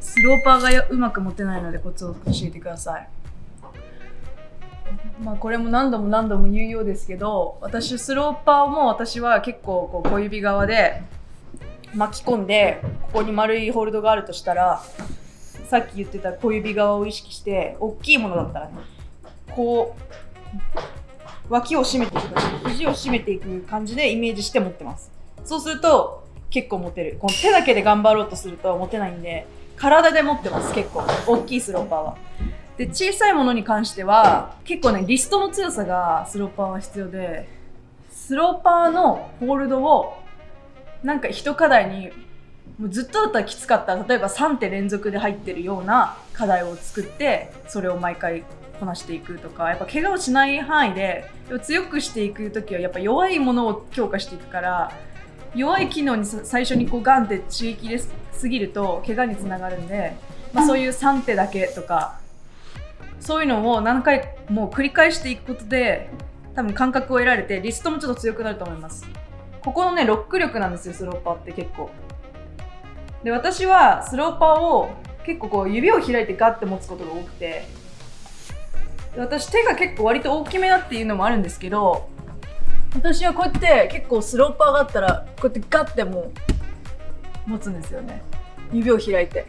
スローパーがうまく持てないのでコツを教えてください。これも何度も言うようですけど、スローパーも私は結構こう小指側で巻き込んで、ここに丸いホールドがあるとしたら、さっき言ってた小指側を意識して、大きいものだったらね、こう脇を締めていく、肘を締めていく感じでイメージして持ってます。そうすると結構持てる。この手だけで頑張ろうとすると持てないんで、体で持ってます。結構大きいスローパーは。で、小さいものに関しては結構ね、リストの強さがスローパーは必要で、スローパーのホールドをなんか一課題に、もうずっとだったらきつかったら、例えば3手連続で入ってるような課題を作って、それを毎回こなしていくとか、やっぱ怪我をしない範囲で強くしていくときはやっぱ弱いものを強化していくから、弱い機能に最初にこうガンって刺激すぎると怪我につながるんで、そういう3手だけとか、そういうのを何回も繰り返していくことで多分感覚を得られて、リストもちょっと強くなると思います。ここのね、ロック力なんですよ、スローパーって結構。で、私はスローパーを結構こう指を開いてガッて持つことが多くて、私手が結構割と大きめだっていうのもあるんですけど、私はこうやって結構スローパーがあったらこうやってガッてもう持つんですよね、指を開いて。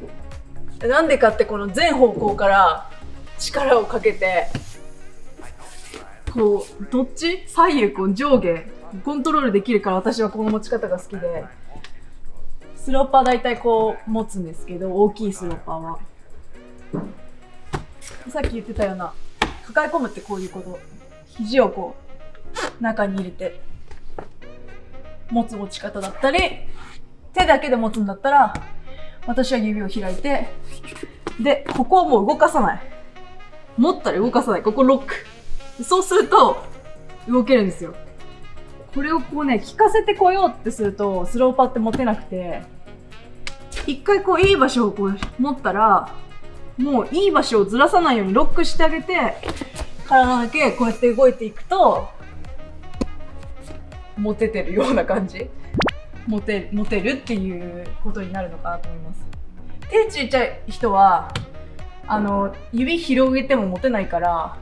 なんでかって、この全方向から力をかけて、こうどっち左右こう上下コントロールできるから、私はこの持ち方が好きで、スローパー大体こう持つんですけど、大きいスローパーはさっき言ってたような抱え込むってこういうこと。肘をこう中に入れて持つ持ち方だったり、手だけで持つんだったら、私は指を開いて、でここをもう動かさない、持ったら動かさない、ここロック。そうすると動けるんですよ。これをこうね、効かせてこようってするとスローパーって持てなくて、一回こういい場所をこう持ったら、もういい場所をずらさないようにロックしてあげて、体だけこうやって動いていくと持ててるような感じ、持てるっていうことになるのかなと思います。手ちっちゃい人は指広げても持てないから、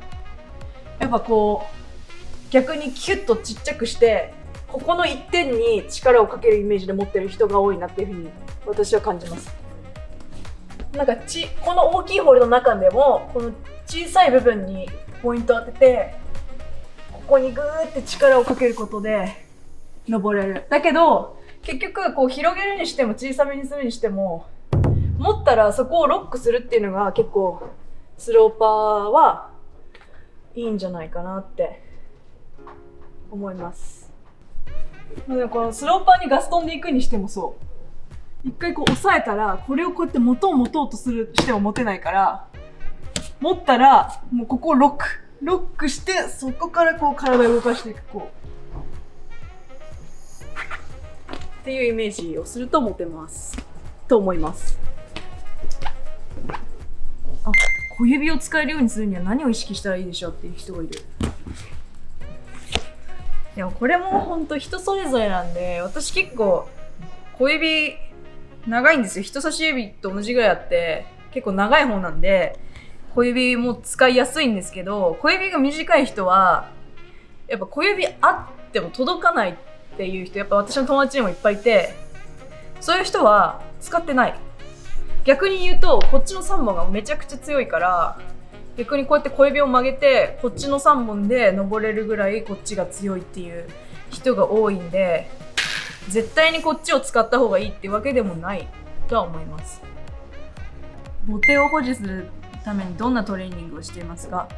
やっぱこう逆にキュッとちっちゃくして、ここの一点に力をかけるイメージで持ってる人が多いなっていうふうに私は感じます。なんかこの大きいホールの中でも、この小さい部分にポイントを当てて、ここにグーって力をかけることで登れる。だけど結局こう広げるにしても小さめにするにしても、持ったらそこをロックするっていうのが結構スローパーはいいんじゃないかなって思います。でもこのスローパーにガス飛んでいくにしてもそう、一回こう押さえたら、これをこうやって持とうとしても持てないから、持ったらもうここをロックして、そこからこう体を動かしていく、こうっていうイメージをすると持てますと思います。小指を使えるようにするには何を意識したらいいでしょうっていう人がいる。でもこれも本当人それぞれなんで、私結構小指長いんですよ。人差し指と同じぐらいあって結構長い方なんで、小指も使いやすいんですけど、小指が短い人はやっぱ小指あっても届かないっていう人、やっぱ私の友達にもいっぱいいて、そういう人は使ってない。逆に言うとこっちの3本がめちゃくちゃ強いから、逆にこうやって小指を曲げてこっちの3本で登れるぐらいこっちが強いっていう人が多いんで、絶対にこっちを使った方がいいってわけでもないとは思います。母手を保持するためにどんなトレーニングをしていますか？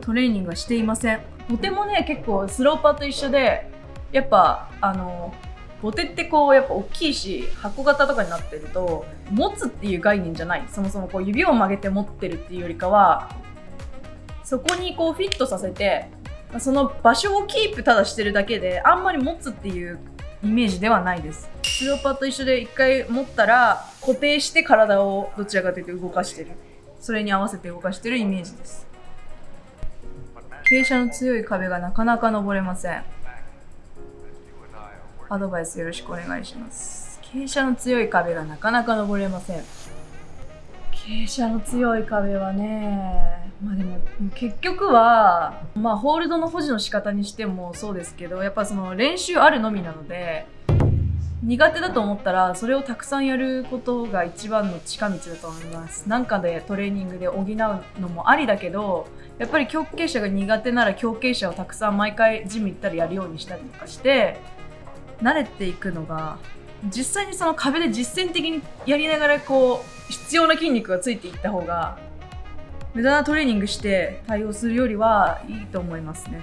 トレーニングはしていません。母手もね、結構スローパーと一緒で、やっぱ母手ってこうやっぱ大きいし、箱型とかになってると持つっていう概念じゃない。そもそもこう指を曲げて持ってるっていうよりかは、そこにこうフィットさせて、その場所をキープただしてるだけで、あんまり持つっていうイメージではないです。スローパーと一緒で、一回持ったら固定して体をどちらかというと動かしてる、それに合わせて動かしてるイメージです。傾斜の強い壁がなかなか登れません。アドバイスよろしくお願いします。傾斜の強い壁がなかなか登れません。傾斜の強い壁はね、でも結局は、ホールドの保持の仕方にしてもそうですけど、やっぱその練習あるのみなので、苦手だと思ったらそれをたくさんやることが一番の近道だと思います。なんかでトレーニングで補うのもありだけど、やっぱり強傾斜が苦手なら強傾斜をたくさん毎回ジム行ったらやるようにしたりとかして慣れていくのが、実際にその壁で実践的にやりながら必要な筋肉がついていった方が無駄なトレーニングして対応するよりはいいと思いますね。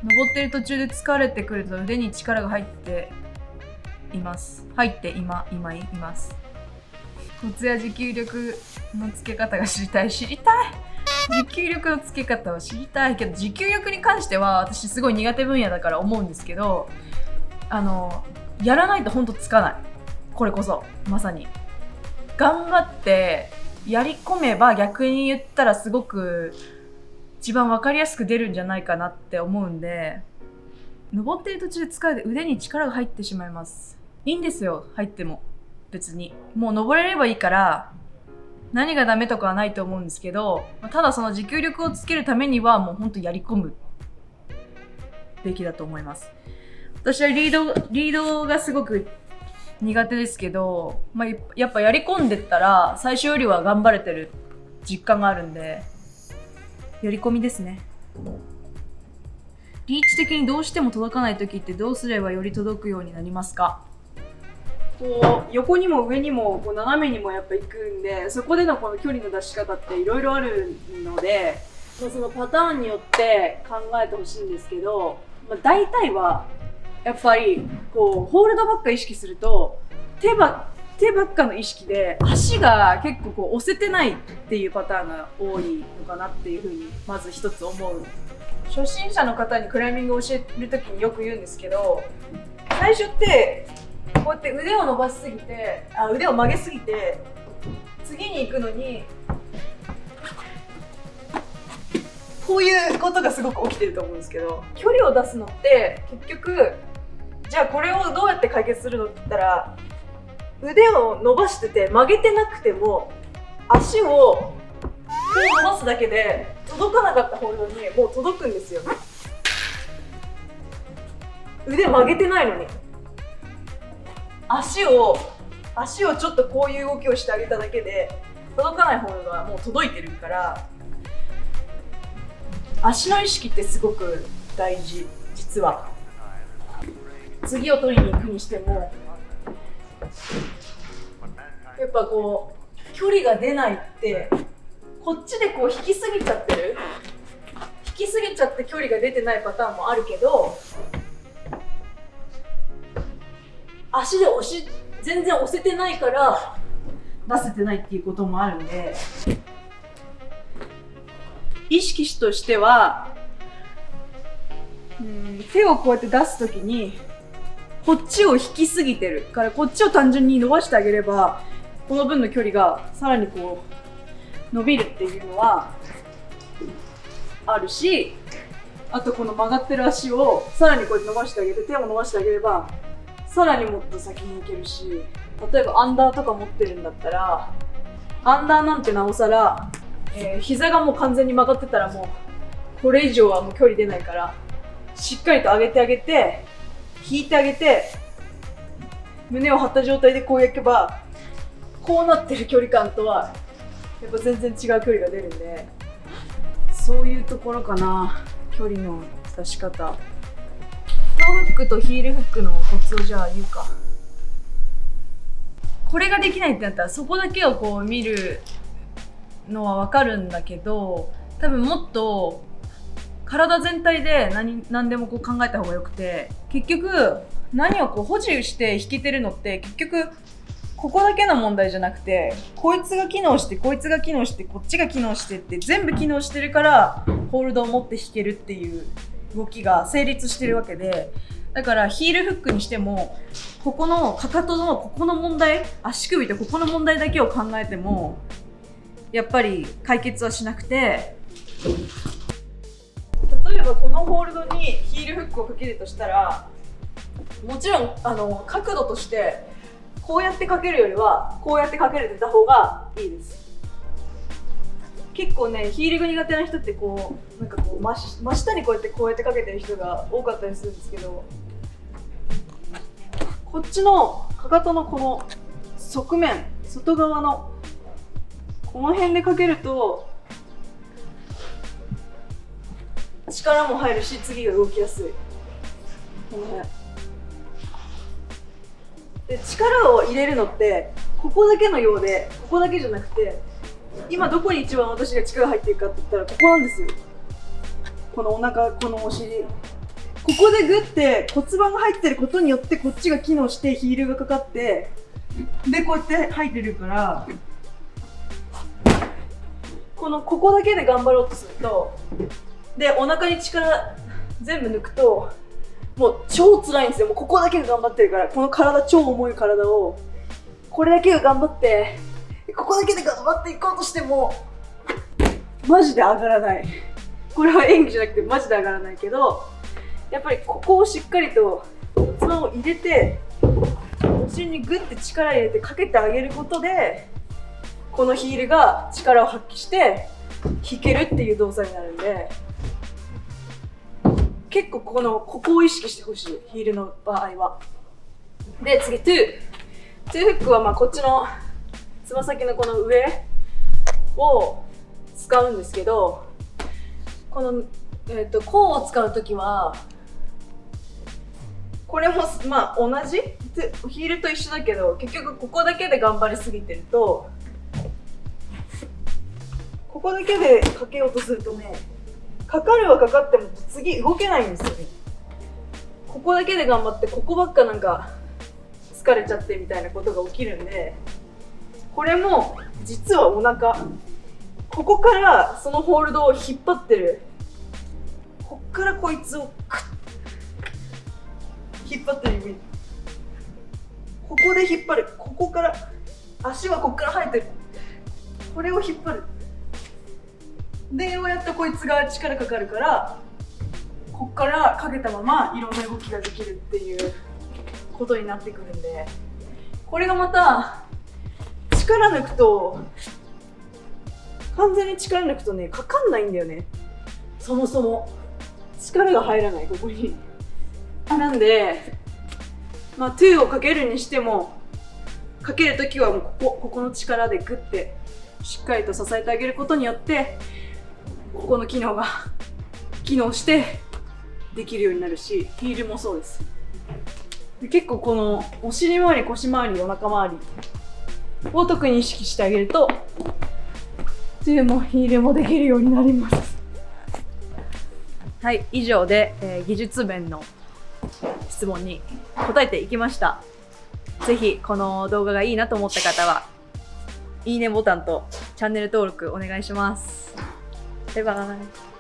登ってる途中で疲れてくると腕に力が入っています。コツや持久力のつけ方が知りたい。持久力のつけ方は知りたいけど、持久力に関しては私すごい苦手分野だから思うんですけど、やらないとほんとつかない。これこそまさに頑張ってやり込めば、逆に言ったらすごく一番分かりやすく出るんじゃないかなって思うんで、登ってる途中で疲れて腕に力が入ってしまいます。いいんですよ、入っても。別にもう登れればいいから何がダメとかはないと思うんですけど、ただその持久力をつけるためにはもうほんとやり込むべきだと思います。私はリードがすごく苦手ですけど、やっぱやり込んでったら最初よりは頑張れてる実感があるんで、やり込みですね。リーチ的にどうしても届かない時ってどうすればより届くようになりますか？横にも上にも斜めにもやっぱ行くんで、そこでのこの距離の出し方っていろいろあるので、そのパターンによって考えてほしいんですけど、大体はやっぱりホールドばっか意識すると手ばっかの意識で足が結構押せてないっていうパターンが多いのかなっていうふうにまず一つ思う。初心者の方にクライミングを教えるときによく言うんですけど、最初ってこうやって腕を曲げすぎて次に行くのにこういうことがすごく起きてると思うんですけど、距離を出すのって結局じゃあこれをどうやって解決するのって言ったら、腕を伸ばしてて曲げてなくても足をこう伸ばすだけで届かなかったホールドにもう届くんですよね。腕曲げてないのに足をちょっとこういう動きをしてあげただけで届かないホールドがもう届いてるから、足の意識ってすごく大事。実は次を取りに行くにしてもやっぱ距離が出ないって、こっちで引きすぎちゃって距離が出てないパターンもあるけど、足で全然押せてないから出せてないっていうこともあるんで、意識としては手をこうやって出すときにこっちを引きすぎてるから、こっちを単純に伸ばしてあげればこの分の距離がさらに伸びるっていうのはあるし、あとこの曲がってる足をさらにこうやって伸ばしてあげて、手を伸ばしてあげればさらにもっと先に行けるし、例えばアンダーとか持ってるんだったらアンダーなんてなおさら、膝がもう完全に曲がってたらもうこれ以上はもう距離出ないから、しっかりと上げてあげて引いてあげて胸を張った状態でこう焼けば、こうなってる距離感とはやっぱ全然違う距離が出るんで、そういうところかな。距離の出し方、トーフックとヒールフックのコツをじゃあ言うか。これができないってなったらそこだけを見るのは分かるんだけど、多分もっと体全体で何でも考えた方がよくて、結局何を保持して引けてるのって結局ここだけの問題じゃなくて、こいつが機能してこいつが機能してこっちが機能してって全部機能してるからホールドを持って引けるっていう動きが成立してるわけで、だからヒールフックにしてもここのかかとのここの問題、足首とここの問題だけを考えてもやっぱり解決はしなくて、例えばこのホールドにヒールフックをかけるとしたら、もちろん角度としてこうやってかけるよりはこうやってかけれてた方がいいです。結構ね、ヒールが苦手な人ってこうなんかこう真下にこうやってかけてる人が多かったりするんですけど、こっちのかかとのこの側面、外側のこの辺でかけると力も入るし、次が動きやすい。この辺で力を入れるのってここだけのようで、ここだけじゃなくて、今どこに一番私が力入ってるかって言ったらここなんですよ。このお腹、このお尻、ここでグッて骨盤が入ってることによってこっちが機能してヒールがかかって、でこうやって入ってるから、ここだけで頑張ろうとすると、でお腹に力全部抜くともう超辛いんですよ。もうここだけが頑張ってるから、この体、超重い体をこれだけが頑張って、ここだけで頑張っていこうとしてもマジで上がらない。これは演技じゃなくてマジで上がらないけど、やっぱりここをしっかりと骨盤を入れて、お尻にグッて力入れてかけてあげることで、このヒールが力を発揮して引けるっていう動作になるんで、結構ここを意識してほしい、ヒールの場合は。で次、トゥーフックはまあこっちのつま先のこの上を使うんですけど、この、甲を使うときはこれもまあ同じヒールと一緒だけど、結局ここだけで頑張りすぎてると、ここだけでかけようとするとね、かかるはかかっても次動けないんですよね。ここだけで頑張ってここばっかなんか疲れちゃってみたいなことが起きるんで、これも実はお腹、ここからそのホールドを引っ張ってる、こっからこいつをクッ引っ張ってる指、ここで引っ張る、ここから足はこっから生えてる、これを引っ張る。でようやっとこいつが力かかるから、こっからかけたままいろんな動きができるっていうことになってくるんで、これがまた力抜くと、完全に力抜くとね、かかんないんだよね。そもそも力が入らない、ここに。なんでまあトゥーをかけるにしても、かけるときはもうここの力でグッてしっかりと支えてあげることによって、ここの機能が機能してできるようになるし、ヒールもそうです。で結構このお尻周り、腰周り、お腹周りを特に意識してあげると、トゥーもヒールもできるようになります。はい、以上で、技術面の質問に答えていきました。ぜひこの動画がいいなと思った方は、いいねボタンとチャンネル登録お願いします。バイバイ。